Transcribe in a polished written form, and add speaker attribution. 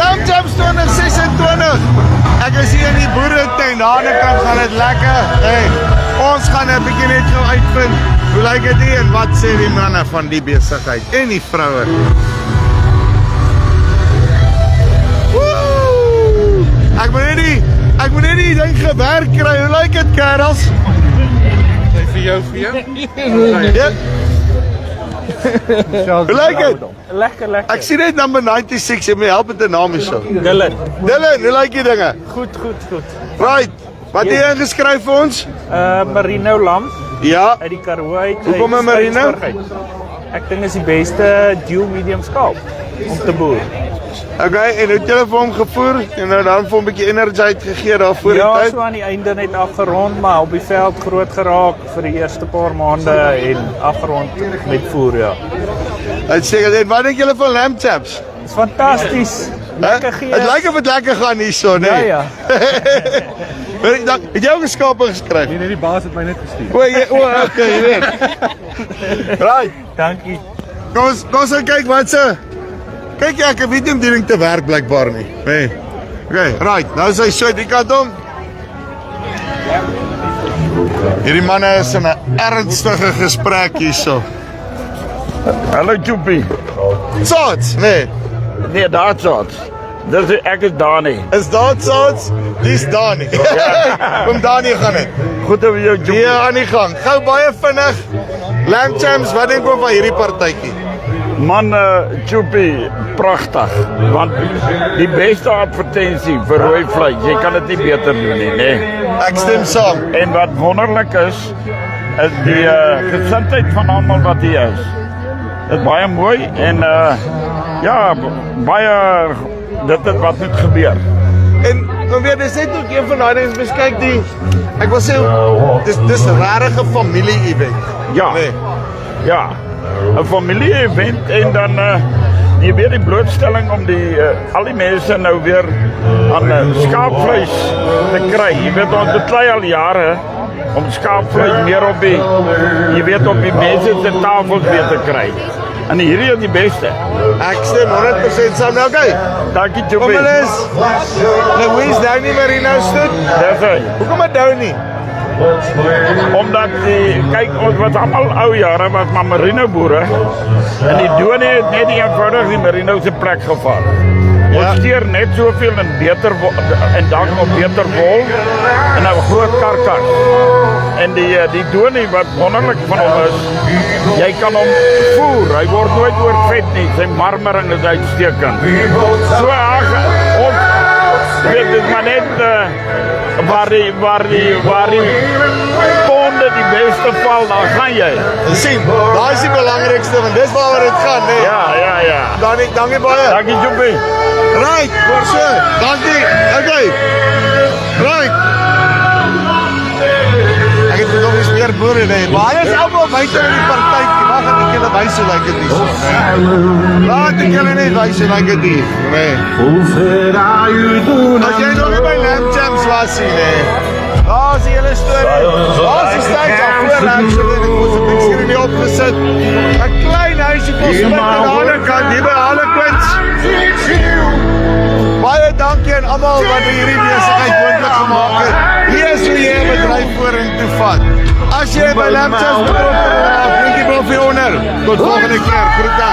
Speaker 1: Lamb Jams 2026. Ek is hier in die boeretuin. Aan die kant gaan dit lekker. Hey, ons gaan 'n bietjie net gou uitvind hoe lyk dit hier en wat sê die manne van die besigheid en die vroue. Woe! Ek moet net die ding gewerk kry. Hoe lyk dit, kerels?
Speaker 2: Vir jou.
Speaker 1: Ja. Hoe lyk dit?
Speaker 2: Lekker.
Speaker 1: Ek sien net number 96, jy moet help met 'n naam hierso.
Speaker 2: Dylan.
Speaker 1: Dylan, hoe lyk die dinge?
Speaker 2: Goed.
Speaker 1: Right, wat het jy ingeskryf vir ons?
Speaker 2: Merino lam
Speaker 1: Ja,
Speaker 2: uit die Karoo uit.
Speaker 1: Hoekom 'n merino?
Speaker 2: Ek dink is die beste dual medium skaap om te boer.
Speaker 1: okay, en het jy vir hom gevoer en nou dan vir hom 'n bietjie energy gegee daarvoor die
Speaker 2: Ja,
Speaker 1: tyd?
Speaker 2: so aan die einde net afgerond, maar op die veld groot geraak vir die eerste paar maande en afgerond met voer, ja.
Speaker 1: Uitstekend, en wat dink julle van Lamb Chaps?
Speaker 2: Dis fantasties. Lekker gee.
Speaker 1: Het lyk of dit lekker gaan hierso, nee?
Speaker 2: Ja.
Speaker 1: Het jy ook 'n skape geskryf?
Speaker 3: Nee, die baas het my net gestuur.
Speaker 1: Okay, jy weet. Right.
Speaker 2: Dankie.
Speaker 1: Kom ons gaan kyk wat se. Kyk ek weet nie om die ding te werk blykbaar nie. Nee. Okay, right. Nou is hy so die kant om. Hierdie manne is in 'n ernstige gesprek hierso.
Speaker 4: Hallo Joepie.
Speaker 1: Sots, nee.
Speaker 4: Nee, daar soort. Ek is Dani.
Speaker 1: Is dat sots? Dis Dani. Kom Dani gaan dit.
Speaker 4: Goed om jou Joepie.
Speaker 1: Hier aan die gang. Gou baie vinnig. Lamb Champs, wat dink jy van hierdie partytjie?
Speaker 4: Man, Joepie, pragtig. Want die beste advertensie vir rooi vleis, jy kan dit nie beter doen nie, nee.
Speaker 1: Ek stem saam.
Speaker 4: En wat wonderlik is die gesindheid van almal wat hier is. Dit is baie mooi en ja, baie dit is wat moet gebeur.
Speaker 1: En dan weer, dis net ook een van daai dinge, mens kyk die ek wil sê dis 'n regte familie-event.
Speaker 4: Ja.
Speaker 1: Nee.
Speaker 4: Ja, 'n familie-event en dan jy weet die blootstelling om die al die mense nou weer aan skaapvleis te kry. Jy weet ons beklei al jare om skaapvleis meer op die jy weet op die mense se tafels weer te kry. En hierdie is die beste.
Speaker 1: Ek stem 100% saam. Nou okay.
Speaker 4: Dankie
Speaker 1: Kom
Speaker 4: Joepie.
Speaker 1: hulle is. Louise Downey Merino stoet.
Speaker 4: Dis hy.
Speaker 1: Hoekom het Downey?
Speaker 4: Omdat kyk ons was almal ou jare was maar merino boere en die done het net die eenvoudig die merino se plek gevat. Ons steer net soveel en beter en dan op beter wol en 'n groot karkas. En die donie wat wonderlik van hom is, jy kan hom voer. Hy word nooit oorvet nie. Sy marmering is uitstekend. So ons weet dit maar net waar die ponde die beste val, dan gaan jy.
Speaker 1: Sien, daai is die belangrikste want dis waaroor dit gaan, nee.
Speaker 4: Ja.
Speaker 1: Dankie baie.
Speaker 4: Dankie Joepie.
Speaker 1: Right, hoor so. Dankie. Okay. Right. Ek het nog eens meer boere nee. Maar hy is almal buite in die partytjie. Wag, ek julle wys hoe lyk dit hier. Laat ek julle net wys hoe lyk dit hier. Nee. As jy nog nie by Lamb Champs was nie, nee. Daar is die hele storie. Daar is die stage af voor Lamb Champs en ek moes 'n bietjie hier nie opgesit. 'n Klein huisie vol spit aan die ander kant hier by Harlequins. Baie dankie aan almal wat hierdie besigheid moontlik gemaak het. Hier is hoe jy 'n bedryf vorentoe vat. As jy by Lamb Champs betrokke raak, dink jy wel vir onder. Tot volgende keer. Groete.